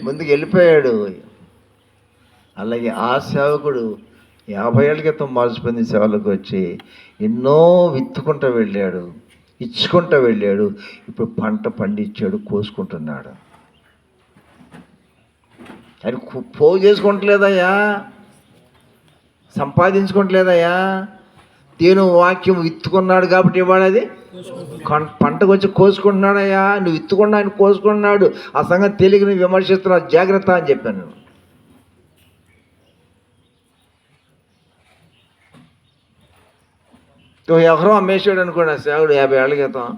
ముందుకు వెళ్ళిపోయాడు. అలాగే ఆ సేవకుడు 50 ఏళ్ళ క్రితం మార్చి పొందిన సేవలకు వచ్చి ఎన్నో విత్తుకుంటూ వెళ్ళాడు, ఇచ్చుకుంటూ వెళ్ళాడు. ఇప్పుడు పంట పండించాడు, కోసుకుంటున్నాడు. అది పోగు చేసుకుంటలేదయ్యా, సంపాదించుకుంటలేదయ్యా. దేవుని వాక్యం విత్తుకున్నాడు కాబట్టి ఇవాళ అది పంటకు వచ్చి కోసుకుంటున్నాడయ్యా. నువ్వు విత్తుకున్నా ఆయన కోసుకుంటున్నాడు. ఆ సంగతి తెలియక నువ్వు విమర్శిస్తున్నావు, జాగ్రత్త అని చెప్పాను. ఎకరం అమ్మేసాడు అనుకోండి ఆ సేవకుడు 50 ఏళ్ళ క్రితం.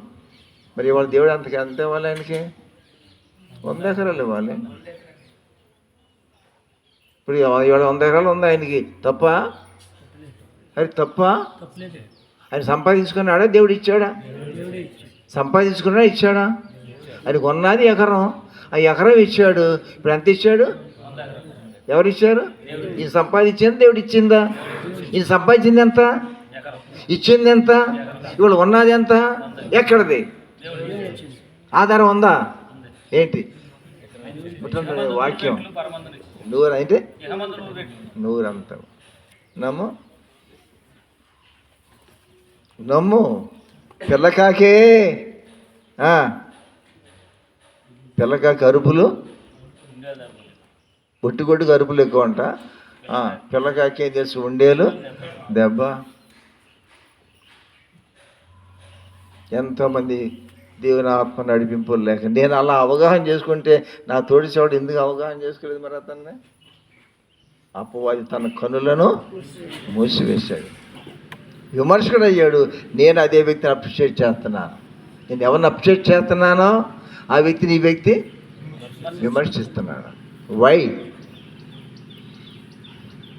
మరి ఇవాళ దేవుడు ఎంత ఇవ్వాలి ఆయనకి? 100 ఎకరాలు ఇవ్వాలి. ఇప్పుడు ఇవాళ 100 ఎకరాలు ఉంది ఆయనకి. తప్ప? అది తప్ప? ఆయన సంపాదించుకున్నాడా, దేవుడు ఇచ్చాడా? సంపాదించుకున్నా ఇచ్చాడా? ఆయనకు ఉన్నది ఎకరం, ఆ ఎకరం ఇచ్చాడు. ఇప్పుడు ఎంత ఇచ్చాడు? ఎవరు ఇచ్చారు? ఈయన సంపాదించింది దేవుడు ఇచ్చిందా? ఈయన సంపాదించింది ఎంత? ఇచ్చింది ఎంత? ఇవాళ ఉన్నది ఎంత? ఎక్కడది? ఆధారం ఉందా ఏంటి? వాక్యం నూరు అయితే నూరంత నమ్ము నమ్ము. పిల్లకాకే పిల్లకాకి అరుపులు, పొట్టుకొట్టుకు అరుపులు ఎక్కువ అంట. పిల్లకాకి ఏం తెలుసు? ఉండేలు దెబ్బ. ఎంతోమంది దేవుని ఆత్మ నడిపింపులు లేక నేను అలా అవగాహన చేసుకుంటే నా తోడి చోటు ఎందుకు అవగాహన చేసుకోలేదు మరి అతన్ని? అపవాది తన కనులను మూసివేశాడు, విమర్శకుడు అయ్యాడు. నేను అదే వ్యక్తిని అప్రిషియేట్ చేస్తున్నాను. నేను ఎవరిని అప్రిషియేట్ చేస్తున్నానో ఆ వ్యక్తిని ఈ వ్యక్తి విమర్శిస్తున్నాడు. వై?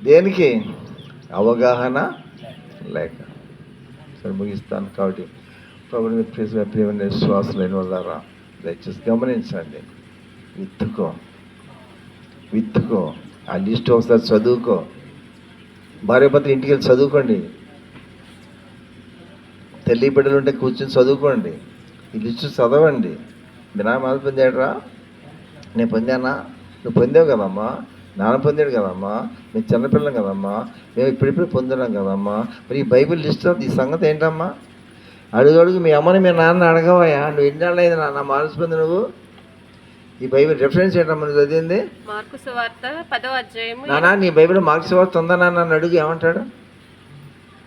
దేనికి? అవగాహన లేక. సరే ముగిస్తాను. కాబట్టి ప్రభుని ప్రియమైన విశ్వాసులైన వాళ్ళారా, దయచేసి గమనించండి. విత్తుకో ఆ లిస్ట్ ఒకసారి చదువుకో. భార్యాభర్తలు ఇంటికి వెళ్ళి చదువుకోండి. తల్లి బిడ్డలు ఉంటే కూర్చొని చదువుకోండి. ఈ లిస్టు చదవండి. మీ నాన్న అది పొందాడురా, నేను పొందానా? నువ్వు పొందావు కదమ్మా, నాన్న పొందాడు కదమ్మా, మేము చిన్నపిల్లం కదమ్మా, మేము ఇప్పుడిప్పుడు పొందున్నాం కదమ్మా. మరి ఈ బైబిల్ లిస్ట్ ఈ సంగతి ఏంటమ్మా? అడుగు మీ అమ్మని మీ నాన్న అడగవయ్యా. నువ్వు ఎన్నేళ్ళు అయింది నాన్న మార్క్స్ పొంది నువ్వు? ఈ బైబిల్ రెఫరెన్స్ ఏంటమ్మా నువ్వు చదివింది? మార్కు సువార్త 10వ అధ్యాయము. నాన్న నీ బైబిల్ మార్క్స్ సువార్త ఉందా నాన్న అడుగు, ఏమంటాడు?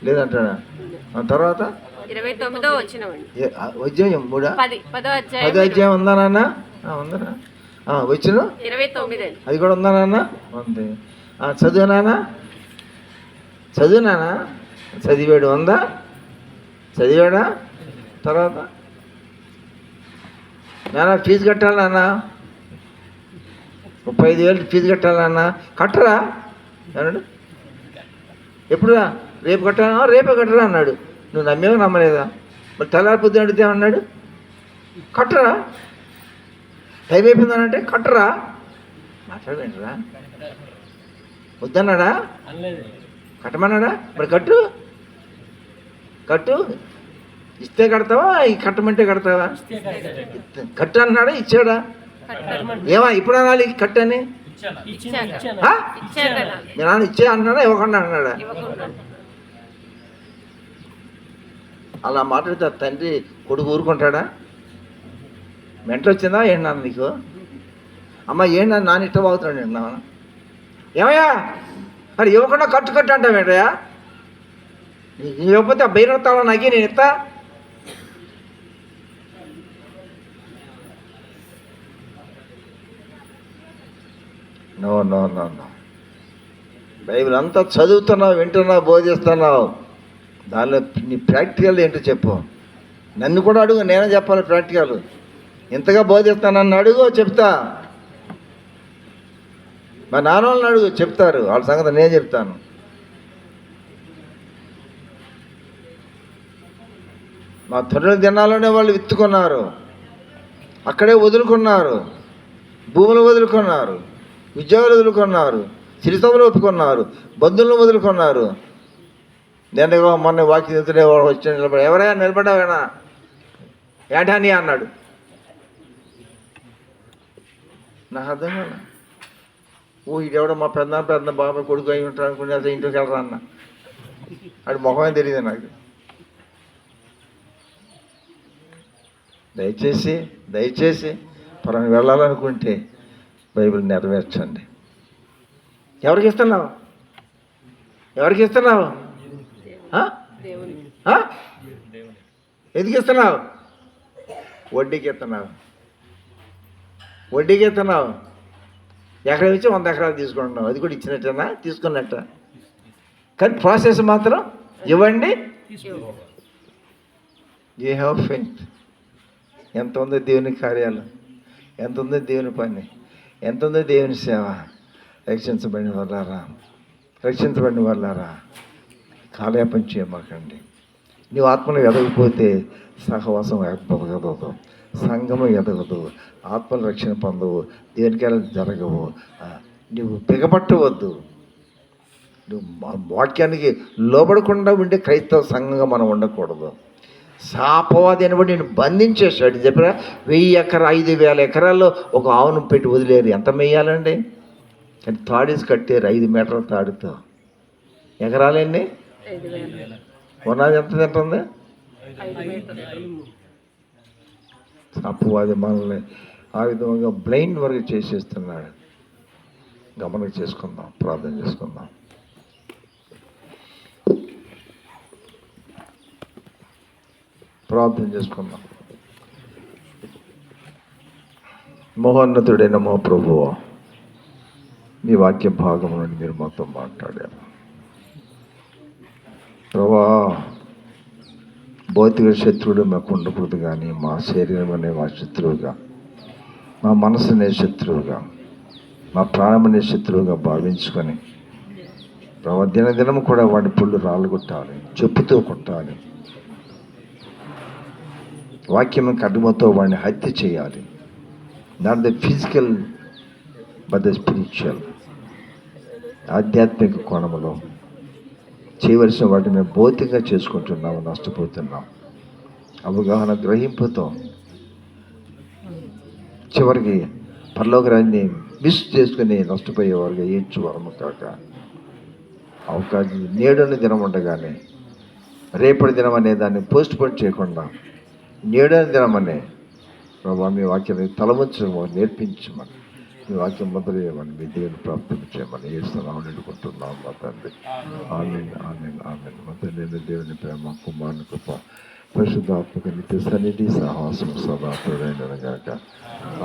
లేదంటాడా? తర్వాత 29వ వచనమండి. అధ్యాయం 10వ అధ్యాయం ఉందా నాన్న? ఉందనా? వచ్చిన 29 అది కూడా ఉందా నాన్న? ఉంది. చదువు నాన్న, చదువు నాన్న. చదివాడు ఉందా? చదివాడా? తర్వాత నాన్న ఫీజు కట్టాలి నాన్న, 35,000 ఫీజు కట్టాలి నాన్న. కట్టరా అన్నాడు. ఎప్పుడురా? రేపు కట్టాలా? రేపే కట్టరా అన్నాడు. నువ్వు నమ్మేవో నమ్మలేదా? మరి తెల్లారి పొద్దున అడిగితే అన్నాడు కట్టరా. టైం అయిపోయిందనంటే కట్టరా. మాట్లాడేంటిరా? వద్దన్నాడా? కట్టమన్నాడా? మరి కట్టు ఇస్తే కడతావా, ఈ కట్టమంటే కడతావా? కట్టు అన్నాడా? ఇచ్చాడా? ఏమా ఇప్పుడు అనాలి కట్టని? మీ నాన్న ఇచ్చే అన్నాడా, ఇవ్వకుండా అన్నాడా? అలా మాట్లాడితే తండ్రి కొడుకు ఊరుకుంటాడా? మెంట వచ్చిందా ఏంటి నాన్న నీకు? అమ్మ ఏంటి నాన్న ఇష్టం అవుతున్నాడు ఏంటి నాన్న? ఏమయ్యా మరి ఇవ్వకుండా కట్టు అంటావేంటయ్యా? నీకు ఇవ్వకపోతే ఆ బైరతాలో నాకి నేను ఇస్తా. No no no no. Bible అంతా చదువుతున్నావు, వింటున్నావు, బోధిస్తున్నావు. దానిలో నీ ప్రాక్టికల్ ఏంటో చెప్పు. నన్ను కూడా అడుగు, నేనే చెప్పాలి ప్రాక్టికల్. ఇంతగా బోధిస్తానన్ను అడుగు, చెప్తా. మా నాన్న వాళ్ళని అడుగు, చెప్తారు. వాళ్ళ సంగతి నేను చెప్తాను. మా తొలి దినాల్లోనే వాళ్ళు విత్తుకున్నారు, అక్కడే వదులుకున్నారు, భూములు వదులుకున్నారు, ఉద్యోగాలు వదులుకున్నారు, చిరుతములు ఒప్పుకున్నారు, బంధువులను వదులుకున్నారు. నేను మొన్న వాక్యం ఎత్తుడే వచ్చి నిలబడి, ఎవరైనా నాకు అర్థం కాదు. ఇదెవడో మా పెద్ద బాబాయ్ కొడుకు అయి ఉంటాడు అనుకుని అసలు ఇంటికి వెళ్ళరా అన్న. అది ముఖమే తెలియదు నాకు. దయచేసి మనం వెళ్ళాలనుకుంటే బైబిల్ నెరవేర్చండి. ఎవరికి ఇస్తున్నావు? దేవుని ఎందుకు ఇస్తున్నావు? వడ్డీకి ఇస్తున్నావు. ఎకరం ఇచ్చి 100 ఎకరాలు తీసుకుంటున్నావు. అది కూడా ఇచ్చినట్టేనా? తీసుకున్నట్ట. కానీ ప్రాసెస్ మాత్రం ఇవ్వండి. You have faith. ఎంత ఉందో దేవుని కార్యాలు, ఎంత ఉందో దేవుని పని, ఎంత ఉందో దేవుని సేవ. రక్షించబడిన వాళ్ళారా కాలయాపన చేయమాకండి. నువ్వు ఆత్మను ఎదగకపోతే సహవాసం ఎదగదు, సంఘము ఎదగదు, ఆత్మల రక్షణ పొందవు, దేనికైనా జరగవు. నువ్వు బిగపట్టవద్దు. నువ్వు వాక్యానికి లోబడకుండా ఉండే క్రైస్తవ సంఘంగా మనం ఉండకూడదు. శాపవాది అని నేను బంధించేశాడు. చెప్పిన 1000 ఎకరా 5,000 ఎకరాల్లో ఒక ఆవును పెట్టి వదిలేరు. ఎంత మేయాలండి? కానీ తాడేసి కట్టారు 5 మీటర్ల తాడుతో. ఎకరాలన్నీ 5,000 ఉన్నది ఎంత తింటుంది? 5 మీటర్లు. శాపవాది మనల్ని ఆ విధంగా బ్లైండ్ వర్క్ చేసేస్తున్నాడు. గమనం చేసుకుందాం, ప్రార్థన చేసుకుందాం. మహోన్నతుడైన మా ప్రభువా, మీ వాక్య భాగం నుండి మీరు మొత్తం మాట్లాడారు ప్రభా. భౌతిక శత్రువుడు మాకు ఉండకూడదు, కానీ మా శరీరం అనే మా శత్రువుగా, మా మనసు అనే శత్రువుగా, మా ప్రాణం అనే శత్రువుగా భావించుకొని ప్రభా దినదినం కూడా వాడి పుళ్ళు రాళ్ళు కొట్టాలి, చెప్పుతూ కొట్టాలి, వాక్యం కడుమతో వాడిని హత్య చేయాలి. Not the physical but the spiritual. ఆధ్యాత్మిక కోణంలో చేయవలసిన వాటిని మేము భౌతికంగా చేసుకుంటున్నాము, నష్టపోతున్నాం. అవగాహన గ్రహింపుతో చివరికి పరలోకరాన్ని మిస్ చేసుకుని నష్టపోయేవారుగా ఏడ్చువారము కాక, అవకాశం నేడుని దినం ఉండగానే రేపటి దినం అనే దాన్ని పోస్ట్ పోన్ చేయకుండా నేడని దినమనే ప్రభావ మీ వాక్యాన్ని తలవంచమని నేర్పించమని, మీ వాక్యం మొదలయ్యమని, మీ దేవుని ప్రార్థన చేయమని ఏస్తున్నాం నిండుకుంటున్నాం మా తండ్రి. ఆమేన్. మా తండ్రి దేవుని ప్రేమ, కుమారుని కృప, పరిశుద్ధాత్మక నిత్య సన్నిధి సహవాసం సదా తోడైనగాక.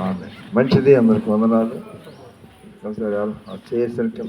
ఆమేన్. మంచిది. అందరికి వందనాలు. చేసినట్టు